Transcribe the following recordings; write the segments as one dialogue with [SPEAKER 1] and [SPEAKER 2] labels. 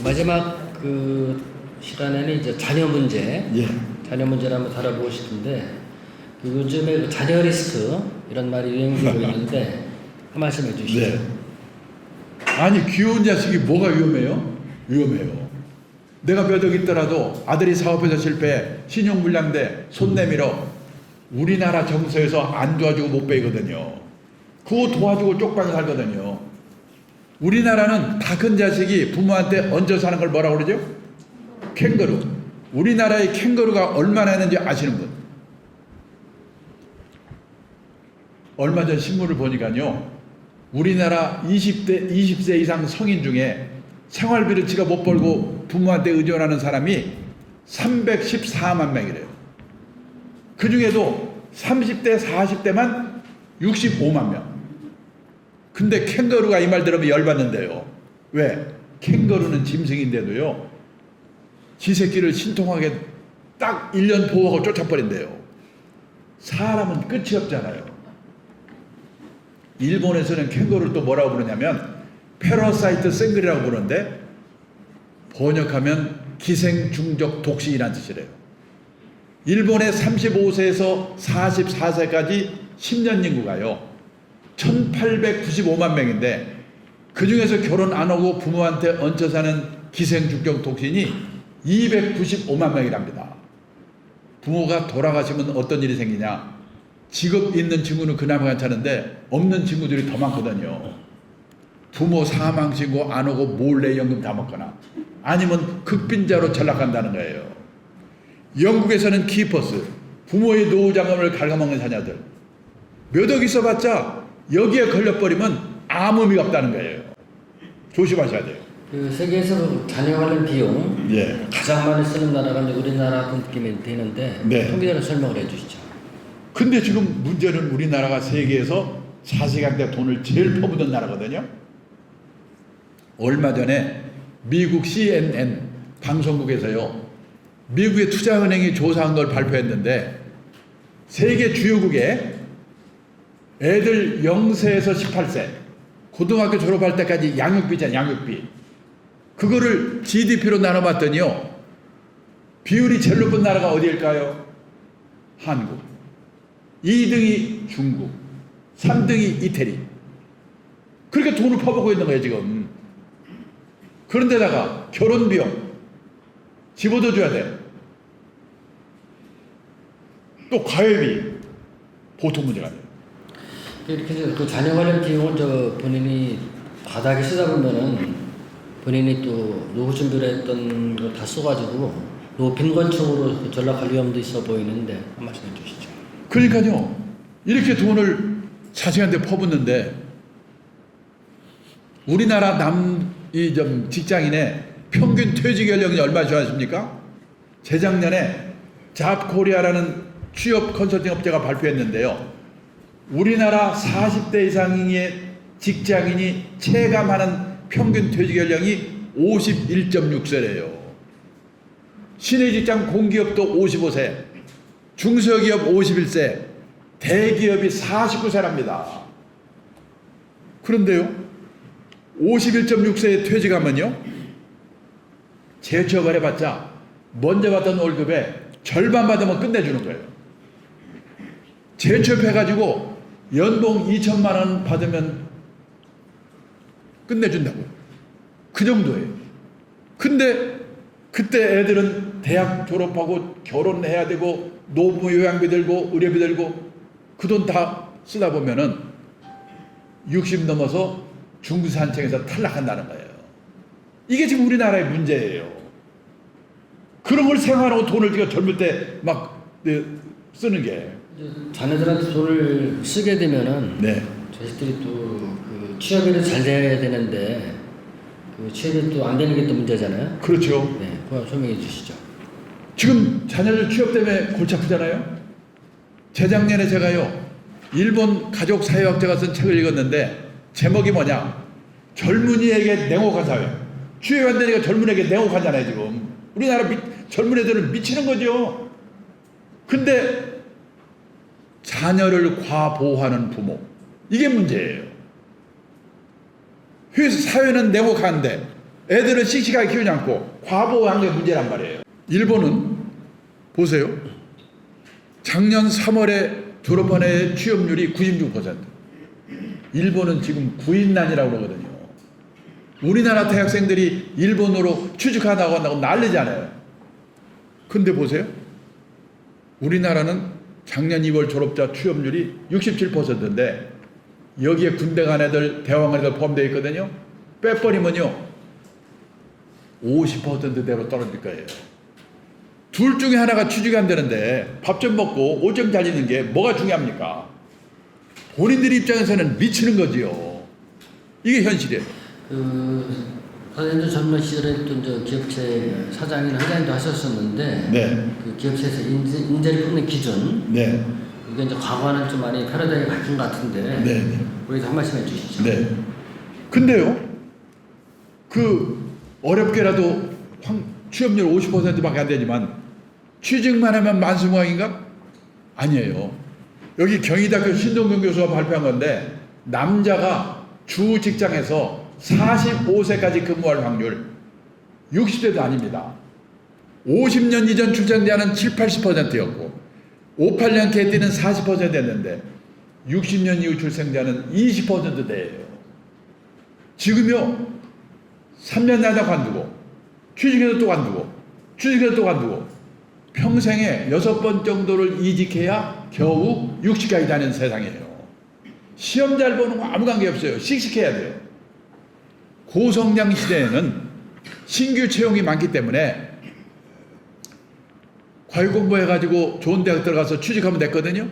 [SPEAKER 1] 마지막 그 시간에는 이제 자녀 문제,
[SPEAKER 2] 예.
[SPEAKER 1] 자녀 문제를 한번 다뤄보고 싶은데 요즘에 그 자녀 리스크 이런 말이 유행되고 있는데 한 말씀 해주시죠.
[SPEAKER 2] 네. 아니 귀여운 자식이 뭐가 위험해요? 위험해요. 내가 몇 억 있더라도 아들이 사업해서 실패, 신용불량돼, 손 내밀어 우리나라 정서에서 안 도와주고 못 빼거든요. 그거 도와주고 쪽방에 살거든요. 우리나라는 다 큰 자식이 부모한테 얹어 사는 걸 뭐라고 그러죠? 캥거루. 우리나라의 캥거루가 얼마나 있는지 아시는 분? 얼마 전 신문을 보니까요. 우리나라 20세 이상 성인 중에 생활비를 지가 못 벌고 부모한테 의존하는 사람이 314만 명이래요. 그 중에도 30대, 40대만 65만 명. 근데 캥거루가 이 말 들으면 열받는데요. 왜? 캥거루는 짐승인데도요. 지 새끼를 신통하게 딱 1년 보호하고 쫓아버린대요. 사람은 끝이 없잖아요. 일본에서는 캥거루를 또 뭐라고 부르냐면 패러사이트 생글이라고 부르는데 번역하면 기생중적 독신이라는 뜻이래요. 일본의 35세에서 44세까지 10년 인구가요 1895만 명인데 그 중에서 결혼 안 하고 부모한테 얹혀 사는 기생중적 독신이 295만 명이랍니다. 부모가 돌아가시면 어떤 일이 생기냐? 직업 있는 친구는 그나마 괜찮은데 없는 친구들이 더 많거든요. 부모 사망 신고 안 오고 몰래 연금 다 먹거나 아니면 극빈자로 전락한다는 거예요. 영국에서는 키퍼스, 부모의 노후 자금을 갉아먹는 자녀들 몇 억 있어봤자 여기에 걸려버리면 아무 의미가 없다는 거예요. 조심하셔야 돼요.
[SPEAKER 1] 그 세계에서 자녀 관련 비용
[SPEAKER 2] 예.
[SPEAKER 1] 가장 많이 쓰는 나라가 이제 우리나라 같은 느낌이 되는데
[SPEAKER 2] 네.
[SPEAKER 1] 통계적으로 설명을 해주시죠.
[SPEAKER 2] 근데 지금 문제는 우리나라가 세계에서 자식한테 돈을 제일 퍼붓는 나라거든요. 얼마 전에 미국 CNN 방송국에서요. 미국의 투자은행이 조사한 걸 발표했는데 세계 주요국에 애들 0세에서 18세 고등학교 졸업할 때까지 양육비잖아요. 양육비. 그거를 GDP로 나눠봤더니요. 비율이 제일 높은 나라가 어디일까요? 한국. 2등이 중국. 3등이 이태리. 그렇게 돈을 퍼붓고 있는 거예요 지금. 그런데다가 결혼비용 집어넣어줘야 돼. 또 과외비 보통 문제가 아니에요.
[SPEAKER 1] 이렇게 해서 그 자녀 관련 비용을 저 본인이 바닥에 쓰다 보면은 본인이 또 노후 준비를 했던 거 다 써가지고 노후 빈곤층으로 전락할 위험도 있어 보이는데 한 말씀 해주시죠.
[SPEAKER 2] 그러니까요. 이렇게 돈을 자식한테 퍼붓는데 우리나라 좀 직장인의 평균 퇴직 연령이 얼마나 아십니까? 재작년에 잡코리아라는 취업 컨설팅 업체가 발표했는데요. 우리나라 40대 이상의 직장인이 체감하는 평균 퇴직 연령이 51.6세래요. 신의 직장 공기업도 55세, 중소기업 51세, 대기업이 49세랍니다. 그런데요, 51.6세에 퇴직하면요, 재취업을 해봤자 먼저 받던 월급의 절반 받으면 끝내주는 거예요. 재취업해가지고 연봉 2천만 원 받으면 끝내준다고요. 그 정도예요. 근데 그때 애들은 대학 졸업하고 결혼해야 되고 노무 요양비 들고 의료비 들고 그 돈 다 쓰다 보면은 60 넘어서 중산층에서 탈락한다는 거예요. 이게 지금 우리나라의 문제예요. 그런 걸 생활하고 돈을 지금 젊을 때 막 쓰는 게.
[SPEAKER 1] 자녀들한테 돈을 쓰게 되면은
[SPEAKER 2] 네.
[SPEAKER 1] 자식들이 또 그 취업이 잘 돼야 되는데 그 취업이 또 안 되는 게 또 문제잖아요.
[SPEAKER 2] 그렇죠.
[SPEAKER 1] 네, 그거 설명해 주시죠.
[SPEAKER 2] 지금 자녀들 취업 때문에 골치 아프잖아요. 재작년에 제가요 일본 가족 사회학자가 쓴 책을 읽었는데 제목이 뭐냐? 젊은이에게 냉혹한 사회. 취업 안 되니까 젊은이에게 냉혹하잖아요 지금. 우리나라 젊은 애들은 미치는 거죠. 근데 자녀를 과보호하는 부모, 이게 문제예요. 사회는 냉혹한데 애들은 씩씩하게 키우지 않고 과보호한 게 문제란 말이에요. 일본은 보세요. 작년 3월에 졸업한 애의 취업률이 96%. 일본은 지금 구인난이라고 그러거든요. 우리나라 대학생들이 일본으로 취직한다고 한다고 난리잖아요. 근데 보세요. 우리나라는 작년 2월 졸업자 취업률이 67%인데 여기에 군대 간 애들, 대학 간 애들 포함되어 있거든요. 빼버리면요 50%대로 떨어질 거예요. 둘 중에 하나가 취직이 안 되는데 밥 좀 먹고 옷 좀 잘 입는 게 뭐가 중요합니까? 본인들 입장에서는 미치는 거지요. 이게 현실이에요.
[SPEAKER 1] 선생님도 젊은 시절에 또 저 기업체 사장이나 회장도 하셨었는데
[SPEAKER 2] 네.
[SPEAKER 1] 그 기업체에서 인재를 뽑는 기준
[SPEAKER 2] 네.
[SPEAKER 1] 이게 이제 과거와는 좀 많이 패러다임이 바뀐 것 같은데
[SPEAKER 2] 네.
[SPEAKER 1] 우리도 한 말씀 해주시죠.
[SPEAKER 2] 네. 근데요, 어렵게라도 취업률 50%밖에 안 되지만 취직만 하면 만수무강인가? 아니에요. 여기 경희대학교 신동균 교수가 발표한 건데 남자가 주 직장에서 45세까지 근무할 확률 60대도 아닙니다. 50년 이전 출생자는 7, 80%였고 58년 개띠는 40%였는데 60년 이후 출생자는 20%대예요. 지금요 3년 나다 관두고 취직해서 또 관두고 취직해서 또 관두고 평생에 6번 정도를 이직해야 겨우 60까지 다니는 세상이에요. 시험 잘 보는 거 아무 관계 없어요. 씩씩해야 돼요. 고성장 시대에는 신규 채용이 많기 때문에 과외 공부해가지고 좋은 대학 들어가서 취직하면 됐거든요.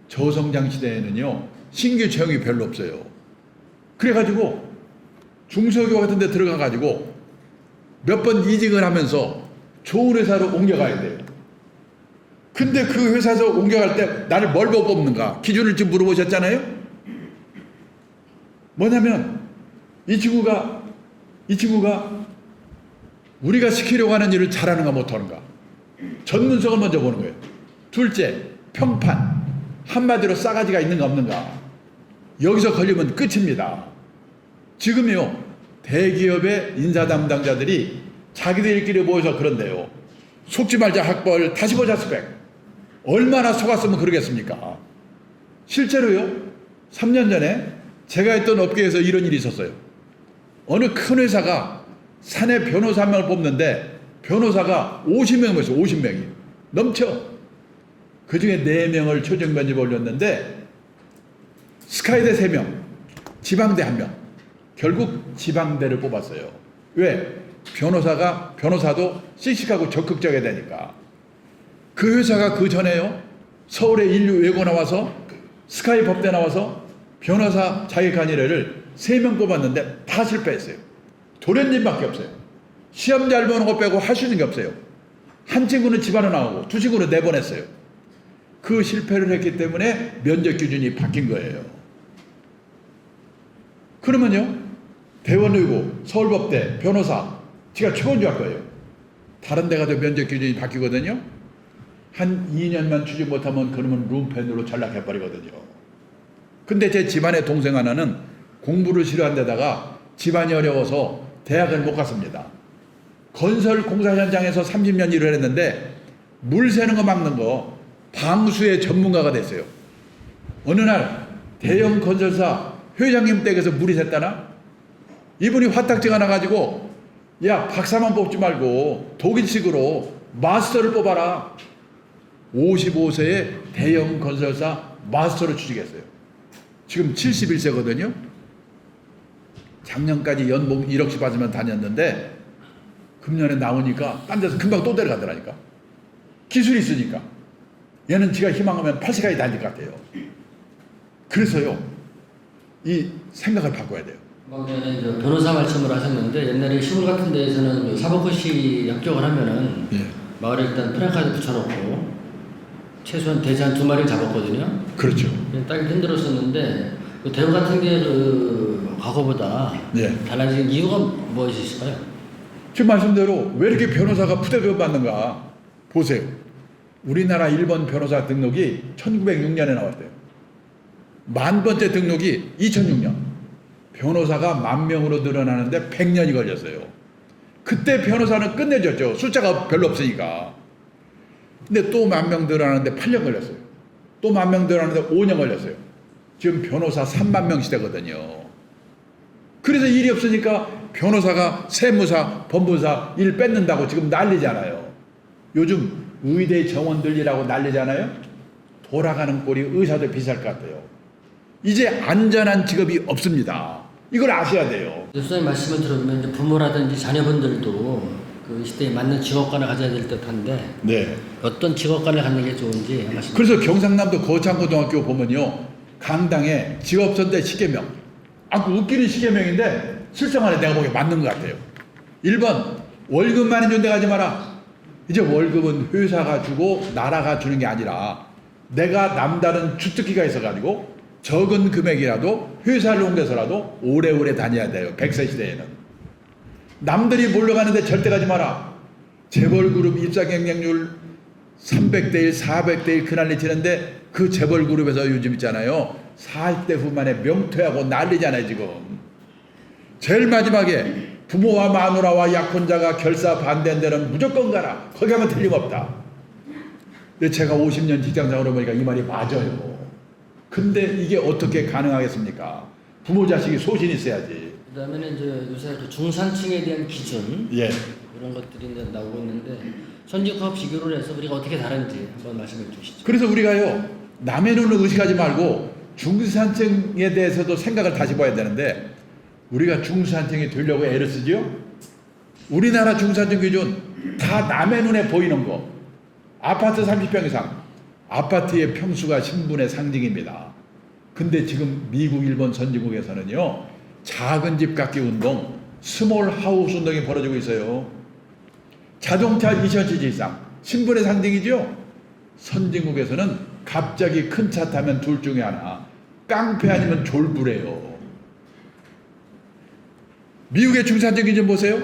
[SPEAKER 2] 저성장 시대에는요 신규 채용이 별로 없어요. 그래가지고 중소기업 같은 데 들어가가지고 몇 번 이직을 하면서 좋은 회사로 옮겨가야 돼요. 근데 그 회사에서 옮겨갈 때 나를 뭘 보고 뽑는가? 기준을 지금 물어보셨잖아요? 뭐냐면 이 친구가 우리가 시키려고 하는 일을 잘하는가 못하는가? 전문성을 먼저 보는 거예요. 둘째, 평판. 한마디로 싸가지가 있는가 없는가? 여기서 걸리면 끝입니다. 지금요 대기업의 인사 담당자들이 자기들끼리 모여서 그런데요. 속지 말자 학벌, 다시 보자 스펙. 얼마나 속았으면 그러겠습니까? 실제로요 3년 전에 제가 했던 업계에서 이런 일이 있었어요. 어느 큰 회사가 사내 변호사 한 명을 뽑는데 변호사가 50명이 모였어요. 50명이 넘쳐. 그 중에 4명을 최종 면접에 올렸는데 스카이대 3명, 지방대 1명. 결국 지방대를 뽑았어요. 왜? 변호사도 씩씩하고 적극적이어야 되니까. 그 회사가 그 전에요 서울에 인류 외고 나와서 스카이 법대 나와서 변호사 자격한 일을 3명 뽑았는데 다 실패했어요. 도련님밖에 없어요. 시험 잘 보는 거 빼고 할 수 있는 게 없어요. 한 친구는 집안에 나오고 두 친구는 내보냈어요. 그 실패를 했기 때문에 면접 기준이 바뀐 거예요. 그러면요 대원의고 서울법대 변호사 제가 최고인 줄 알 거예요. 다른 데 가도 면접 기준이 바뀌거든요. 한 2년만 취직 못하면 그러면 룸펜으로 전락해버리거든요. 근데 제 집안의 동생 하나는 공부를 싫어한 데다가 집안이 어려워서 대학을 못 갔습니다. 건설 공사 현장에서 30년 일을 했는데 물 새는 거 막는 거 방수의 전문가가 됐어요. 어느 날 대형 건설사 회장님 댁에서 물이 샜다나? 이분이 화딱지가 나가지고 야 박사만 뽑지 말고 독일식으로 마스터를 뽑아라. 55세에 대형 건설사 마스터를 취직했어요. 지금 71세거든요. 작년까지 연봉 1억씩 받으면 다녔는데 금년에 나오니까 딴 데서 금방 또 데려가더라니까. 기술이 있으니까. 얘는 지가 희망하면 80까지 다닐 것 같아요. 그래서요 이 생각을 바꿔야 돼요.
[SPEAKER 1] 전에 변호사 말씀을 하셨는데 옛날에 시골 같은 데에서는 사법고시 합격을 하면은
[SPEAKER 2] 예.
[SPEAKER 1] 마을에 일단 프랜카드 붙여놓고 최소한 돼지 한 2마리 잡았거든요.
[SPEAKER 2] 그렇죠.
[SPEAKER 1] 따기 힘들었었는데 그 대우 같은 게 과거보다
[SPEAKER 2] 예.
[SPEAKER 1] 달라진 이유가 무엇이실까요?
[SPEAKER 2] 지금 말씀대로 왜 이렇게 변호사가 부대급 받는가 보세요. 우리나라 1번 변호사 등록이 1906년에 나왔대요. 1000번째 등록이 2006년. 변호사가 10,000명으로 늘어나는데 100년이 걸렸어요. 그때 변호사는 끝내줬죠. 숫자가 별로 없으니까. 근데 또 10,000명 늘어나는데 8년 걸렸어요. 또 10,000명 늘어나는데 5년 걸렸어요. 지금 변호사 30,000명 시대거든요. 그래서 일이 없으니까 변호사가 세무사, 법무사 일 뺏는다고 지금 난리잖아요. 요즘 의대 정원들이라고 난리잖아요. 돌아가는 꼴이 의사들 비쌀 것 같아요. 이제 안전한 직업이 없습니다. 이걸 아셔야 돼요.
[SPEAKER 1] 교수님 말씀을 들어보면 이제 부모라든지 자녀분들도 그 시대에 맞는 직업관을 가져야 될 듯한데
[SPEAKER 2] 네.
[SPEAKER 1] 어떤 직업관을 갖는 게 좋은지 말씀.
[SPEAKER 2] 그래서 경상남도 거창고등학교 보면요. 강당에 직업선대 시계명. 그 웃기는 시계명인데 실생활에 내가 보기에 맞는 것 같아요. 1번 월급만 존대하지 마라. 이제 월급은 회사가 주고 나라가 주는 게 아니라 내가 남다른 주특기가 있어가지고 적은 금액이라도 회사를 옮겨서라도 오래오래 다녀야 돼요. 100세 시대에는. 남들이 몰려가는데 절대 가지 마라. 재벌그룹 입사 경쟁률 300대 1, 400대 1 그난리 치는데 그 재벌그룹에서 요즘 있잖아요. 40대 후반에 명퇴하고 난리잖아요 지금. 제일 마지막에 부모와 마누라와 약혼자가 결사 반대한 데는 무조건 가라. 거기 가면 틀림없다. 근데 제가 50년 직장생활을 보니까 이 말이 맞아요. 근데 이게 어떻게 가능하겠습니까? 부모 자식이 소신이 있어야지.
[SPEAKER 1] 그다음에는 이제 요새 그 중산층에 대한 기준
[SPEAKER 2] 예.
[SPEAKER 1] 이런 것들이 이제 나오고 있는데 선진국과 비교를 해서 우리가 어떻게 다른지 한번 말씀해 주시죠.
[SPEAKER 2] 그래서 우리가요 남의 눈을 의식하지 말고 중산층에 대해서도 생각을 다시 봐야 되는데 우리가 중산층이 되려고 애를 쓰죠. 우리나라 중산층 기준 다 남의 눈에 보이는 거. 아파트 30평 이상. 아파트의 평수가 신분의 상징입니다. 근데 지금 미국, 일본 선진국에서는요 작은 집 갖기 운동, 스몰 하우스 운동이 벌어지고 있어요. 자동차 2,000cc 이상 신분의 상징이죠. 선진국에서는 갑자기 큰 차 타면 둘 중에 하나, 깡패 아니면 졸부래요. 미국의 중산층 기준 보세요.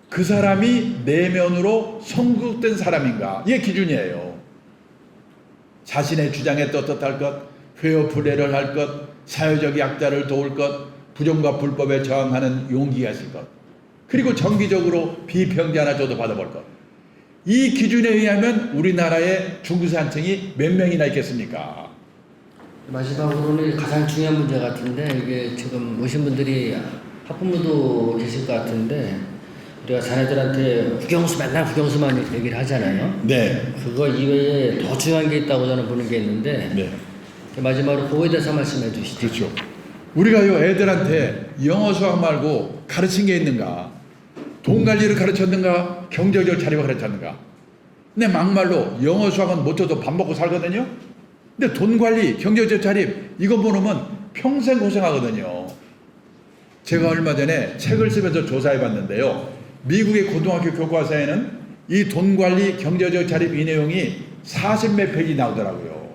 [SPEAKER 2] 그 사람이 내면으로 성숙된 사람인가, 이게 기준이에요. 자신의 주장에 떳떳할 것, 회어 플레이를 할 것, 사회적 약자를 도울 것, 부정과 불법에 저항하는 용기가 있을 것, 그리고 정기적으로 비평자나 받아볼 것. 이 기준에 의하면 우리나라의 중산층이 몇 명이나 있겠습니까?
[SPEAKER 1] 마지막으로는 가장 중요한 문제 같은데 이게 지금 오신 분들이 학부모도 계실 것 같은데 우리가 자녀들한테 맨날 국영수만 얘기를 하잖아요.
[SPEAKER 2] 네.
[SPEAKER 1] 그거 이외에 더 중요한 게 있다고 저는 보는 게 있는데
[SPEAKER 2] 네.
[SPEAKER 1] 마지막으로 그거에 대해서 말씀해 주시죠.
[SPEAKER 2] 그렇죠. 우리가요 애들한테 영어 수학 말고 가르친 게 있는가? 돈 관리를 가르쳤는가? 경제적 자립을 가르쳤는가? 근데 막말로 영어 수학은 못 쳐도 밥 먹고 살거든요. 근데 돈 관리, 경제적 자립 이거 모르면 평생 고생하거든요. 제가 얼마 전에 책을 쓰면서 조사해 봤는데요. 미국의 고등학교 교과서에는 이 돈 관리, 경제적 자립 이 내용이 40몇 페이지 나오더라고요.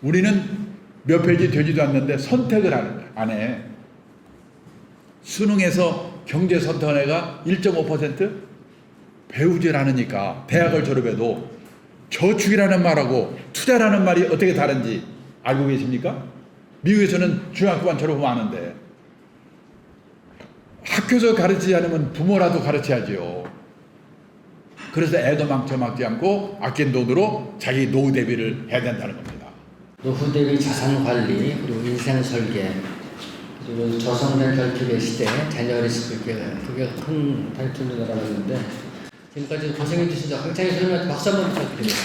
[SPEAKER 2] 우리는 몇 페이지 되지도 않는데 선택을 안 해. 수능에서 경제 선택원회가 1.5% 배우질 않으니까 대학을 졸업해도 저축이라는 말하고 투자라는 말이 어떻게 다른지 알고 계십니까? 미국에서는 중학교만 졸업하면 아는데 학교에서 가르치지 않으면 부모라도 가르쳐야죠. 그래서 애도 망쳐먹지 않고 아낀 돈으로 자기 노후 대비를 해야 된다는 겁니다.
[SPEAKER 1] 노후 대비 자산 관리 그리고 인생 설계 그리고 저성장 결핍의 시대 자녀 리스크 그게 큰 타이틀로 나가는데 지금까지 고생해 주신 황창희 선생님한테 박수 한번 부탁드립니다.